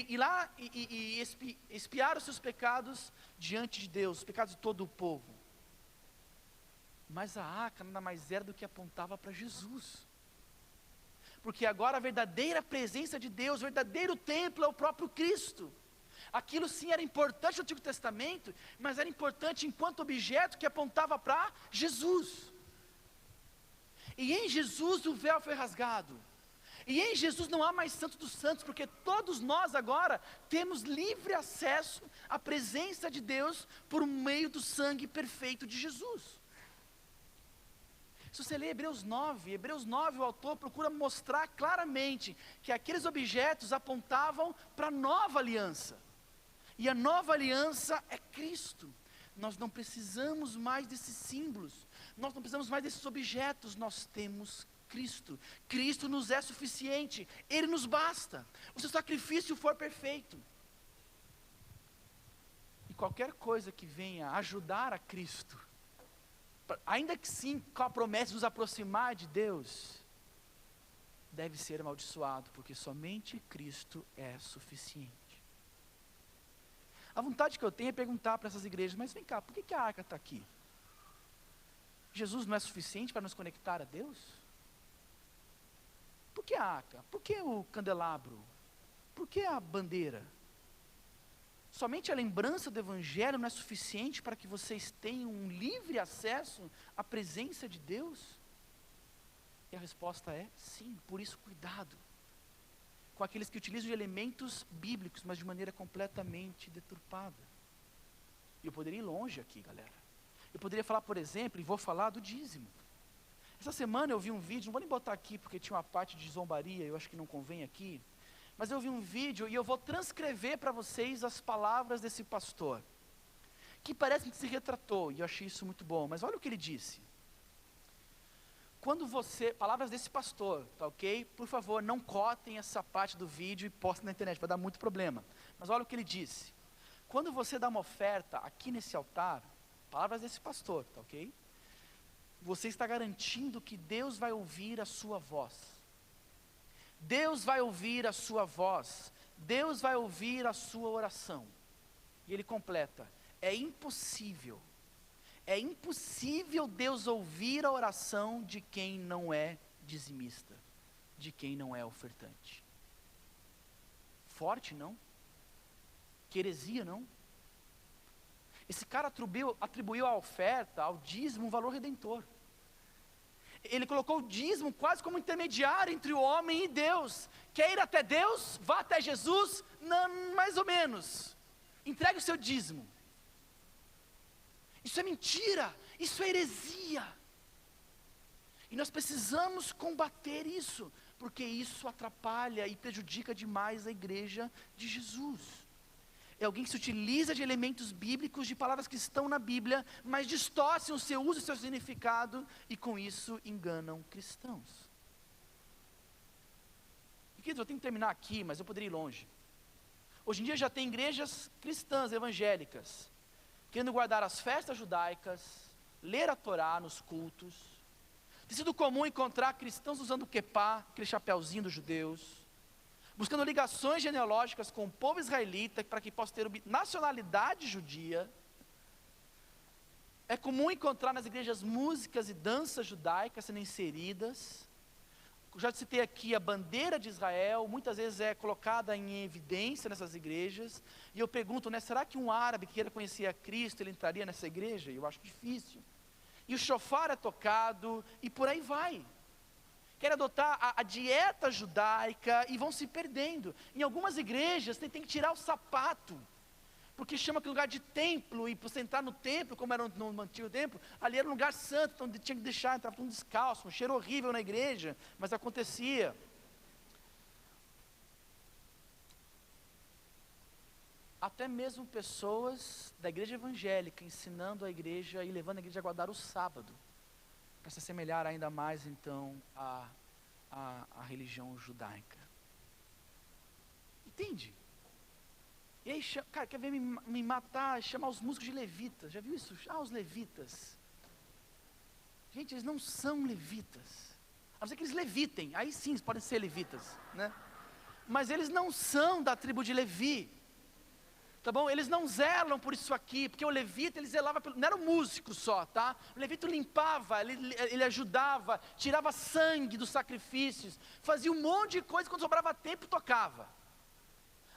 ir lá e expiar os seus pecados diante de Deus, os pecados de todo o povo. Mas a arca nada mais era do que apontava para Jesus. Porque agora a verdadeira presença de Deus, o verdadeiro templo é o próprio Cristo. Aquilo sim era importante no Antigo Testamento, mas era importante enquanto objeto que apontava para Jesus. E em Jesus o véu foi rasgado. E em Jesus não há mais Santo dos Santos, porque todos nós agora temos livre acesso à presença de Deus por meio do sangue perfeito de Jesus. Se você ler Hebreus 9, o autor procura mostrar claramente que aqueles objetos apontavam para a nova aliança. E a nova aliança é Cristo. Nós não precisamos mais desses símbolos, nós não precisamos mais desses objetos, nós temos Cristo. Cristo nos é suficiente, Ele nos basta. O seu sacrifício for perfeito. E qualquer coisa que venha ajudar a Cristo, ainda que sim com a promessa de nos aproximar de Deus, deve ser amaldiçoado, porque somente Cristo é suficiente. A vontade que eu tenho é perguntar para essas igrejas, mas vem cá, por que a arca está aqui? Jesus não é suficiente para nos conectar a Deus? Por que a arca? Por que o candelabro? Por que a bandeira? Somente a lembrança do Evangelho não é suficiente para que vocês tenham um livre acesso à presença de Deus? E a resposta é sim, por isso cuidado com aqueles que utilizam de elementos bíblicos, mas de maneira completamente deturpada. E eu poderia ir longe aqui, galera. Eu poderia falar, por exemplo, e vou falar do dízimo. Essa semana eu vi um vídeo, não vou nem botar aqui porque tinha uma parte de zombaria, eu acho que não convém aqui, mas eu vi um vídeo e eu vou transcrever para vocês as palavras desse pastor, que parece que se retratou, e eu achei isso muito bom, mas olha o que ele disse. Palavras desse pastor, tá ok? Por favor, não cotem essa parte do vídeo e postem na internet, vai dar muito problema. Mas olha o que ele disse. Quando você dá uma oferta aqui nesse altar, palavras desse pastor, tá ok? Você está garantindo que Deus vai ouvir a sua voz. Deus vai ouvir a sua voz. Deus vai ouvir a sua oração. E ele completa, é impossível Deus ouvir a oração de quem não é dizimista, de quem não é ofertante. Forte, não? Que heresia, não? Esse cara atribuiu à oferta, ao dízimo, um valor redentor. Ele colocou o dízimo quase como intermediário entre o homem e Deus. Quer ir até Deus? Vá até Jesus? Não, mais ou menos. Entregue o seu dízimo. Isso é mentira, isso é heresia. E nós precisamos combater isso, porque isso atrapalha e prejudica demais a igreja de Jesus. É alguém que se utiliza de elementos bíblicos, de palavras que estão na Bíblia, mas distorcem o seu uso e o seu significado, e com isso enganam cristãos. E, queridos, eu tenho que terminar aqui, mas eu poderia ir longe. Hoje em dia já tem igrejas cristãs, evangélicas, querendo guardar as festas judaicas, ler a Torá nos cultos. Tem sido comum encontrar cristãos usando o quepá, aquele chapéuzinho dos judeus, buscando ligações genealógicas com o povo israelita, para que possa ter nacionalidade judia. É comum encontrar nas igrejas músicas e danças judaicas sendo inseridas. já citei aqui a bandeira de Israel, muitas vezes é colocada em evidência nessas igrejas, e eu pergunto, né, será que um árabe que queira conhecer a Cristo, ele entraria nessa igreja? Eu acho difícil. E o shofar é tocado, e por aí vai. Querem adotar a dieta judaica e vão se perdendo. Em algumas igrejas, você tem que tirar o sapato, porque chama que lugar de templo, e para você entrar no templo, como era no antigo templo, ali era um lugar santo, então tinha que deixar, entrava todo descalço, um cheiro horrível na igreja, mas acontecia. Até mesmo pessoas da igreja evangélica ensinando a igreja e levando a igreja a guardar o sábado, para se assemelhar ainda mais então à religião judaica. Entende? E aí, cara, quer ver me matar, chamar os músicos de levitas, já viu isso? Os levitas. Gente, eles não são levitas, a não ser que eles levitem, aí sim, eles podem ser levitas, né? Mas eles não são da tribo de Levi, tá bom? Eles não zelam por isso aqui, porque o levita, ele zelava, não era um músico só, tá? O levita limpava, ele ajudava, tirava sangue dos sacrifícios, fazia um monte de coisa, quando sobrava tempo, tocava.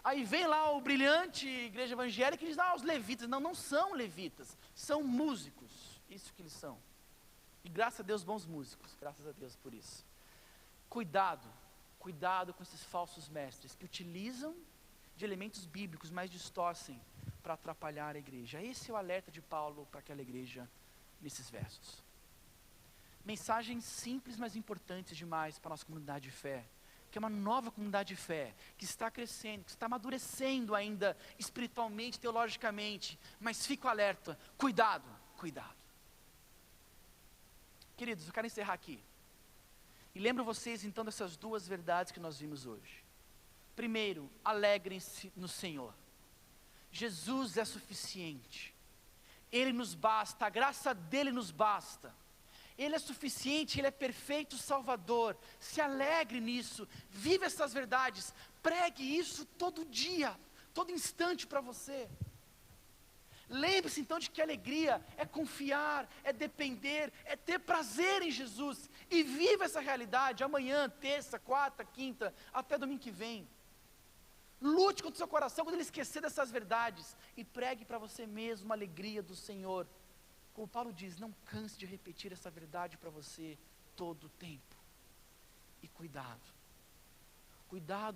Aí vem lá o brilhante igreja evangélica e diz, os levitas. Não, não são levitas, são músicos, isso que eles são. E graças a Deus, bons músicos, graças a Deus por isso. Cuidado com esses falsos mestres, que utilizam de elementos bíblicos, mas distorcem para atrapalhar a igreja. Esse é o alerta de Paulo para aquela igreja, nesses versos. Mensagens simples, mas importantes demais para a nossa comunidade de fé, que é uma nova comunidade de fé, que está crescendo, que está amadurecendo ainda espiritualmente, teologicamente, mas fica alerta, cuidado. Queridos, eu quero encerrar aqui, e lembro vocês então dessas duas verdades que nós vimos hoje. Primeiro, alegrem-se no Senhor, Jesus é suficiente, Ele nos basta, a graça dEle nos basta, Ele é suficiente, Ele é perfeito Salvador. Se alegre nisso, viva essas verdades, pregue isso todo dia, todo instante para você. Lembre-se então de que alegria é confiar, é depender, é ter prazer em Jesus, e viva essa realidade amanhã, terça, quarta, quinta, até domingo que vem. Lute contra o seu coração quando ele esquecer dessas verdades, e pregue para você mesmo a alegria do Senhor. Como Paulo diz, não canse de repetir essa verdade para você todo o tempo. E cuidado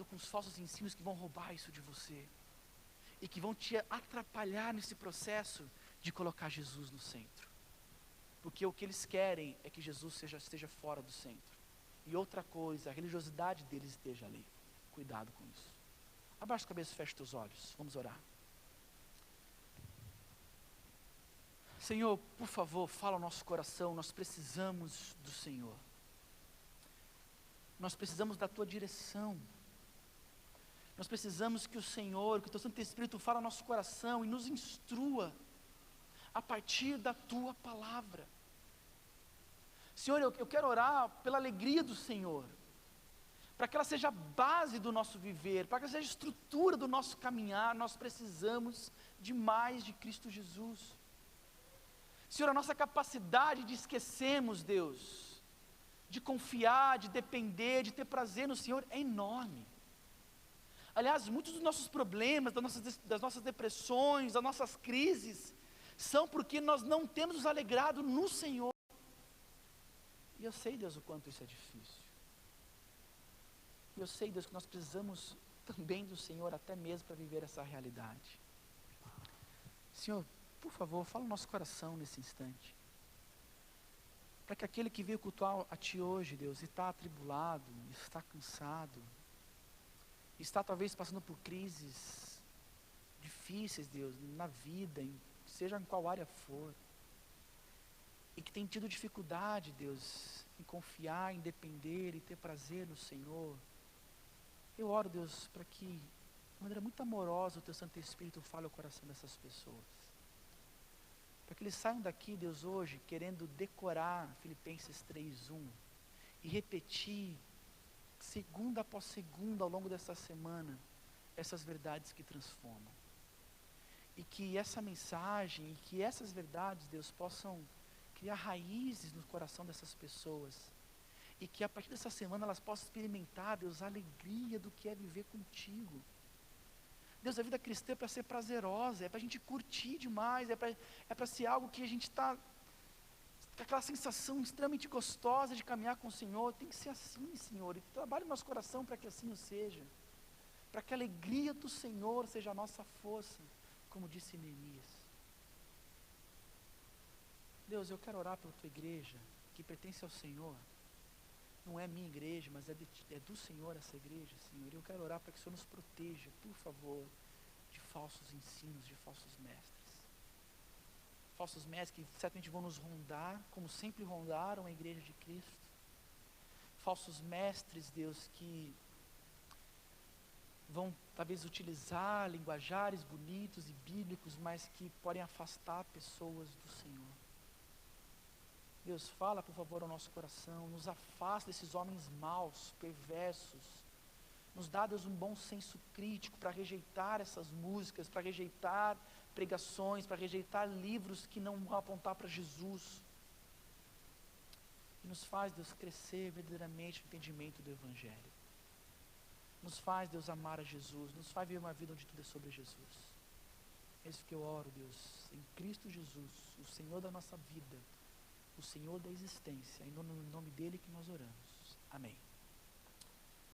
com os falsos ensinos que vão roubar isso de você, e que vão te atrapalhar nesse processo de colocar Jesus no centro, porque o que eles querem é que Jesus esteja fora do centro, e outra coisa, a religiosidade deles esteja ali. Cuidado com isso. Abaixa a cabeça e fecha os teus olhos, vamos orar. Senhor, por favor, fala ao nosso coração, nós precisamos do Senhor, nós precisamos da Tua direção, nós precisamos que o Senhor, que o Teu Santo Espírito fale ao nosso coração e nos instrua, a partir da Tua palavra. Senhor, eu quero orar pela alegria do Senhor, para que ela seja a base do nosso viver, para que ela seja a estrutura do nosso caminhar. Nós precisamos de mais de Cristo Jesus. Senhor, a nossa capacidade de esquecermos, Deus, de confiar, de depender, de ter prazer no Senhor é enorme. Aliás, muitos dos nossos problemas, das nossas depressões, das nossas crises, são porque nós não temos nos alegrado no Senhor. E eu sei, Deus, o quanto isso é difícil. E eu sei, Deus, que nós precisamos também do Senhor, até mesmo para viver essa realidade. Senhor, por favor, fala no nosso coração nesse instante, para que aquele que veio cultuar a Ti hoje, Deus, e está atribulado, está cansado, está talvez passando por crises difíceis, Deus, na vida, seja em qual área for, e que tem tido dificuldade, Deus, em confiar, em depender e ter prazer no Senhor, eu oro, Deus, para que, de maneira muito amorosa, o Teu Santo Espírito fale ao coração dessas pessoas, para que eles saiam daqui, Deus, hoje, querendo decorar Filipenses 3:1, e repetir, segunda após segunda, ao longo dessa semana, essas verdades que transformam, e que essa mensagem, e que essas verdades, Deus, possam criar raízes no coração dessas pessoas, e que a partir dessa semana elas possam experimentar, Deus, a alegria do que é viver contigo. Deus, a vida cristã é para ser prazerosa, é para a gente curtir demais, é para ser algo que a gente está, aquela sensação extremamente gostosa de caminhar com o Senhor. Tem que ser assim, Senhor, e trabalhe no nosso coração para que assim o seja, para que a alegria do Senhor seja a nossa força, como disse Neemias. Deus, eu quero orar pela tua igreja, que pertence ao Senhor. Não é minha igreja, mas é do Senhor essa igreja, Senhor. Eu quero orar para que o Senhor nos proteja, por favor, de falsos ensinos, de falsos mestres. Falsos mestres que certamente vão nos rondar, como sempre rondaram a igreja de Cristo. Falsos mestres, Deus, que vão talvez utilizar linguajares bonitos e bíblicos, mas que podem afastar pessoas do Senhor. Deus, fala por favor ao nosso coração, nos afasta desses homens maus, perversos, nos dá, Deus, um bom senso crítico para rejeitar essas músicas, para rejeitar pregações, para rejeitar livros que não vão apontar para Jesus, e nos faz, Deus, crescer verdadeiramente no entendimento do Evangelho, nos faz, Deus, amar a Jesus, nos faz viver uma vida onde tudo é sobre Jesus. É isso que eu oro, Deus, em Cristo Jesus, o Senhor da nossa vida, o Senhor da existência, em nome dele que nós oramos. Amém.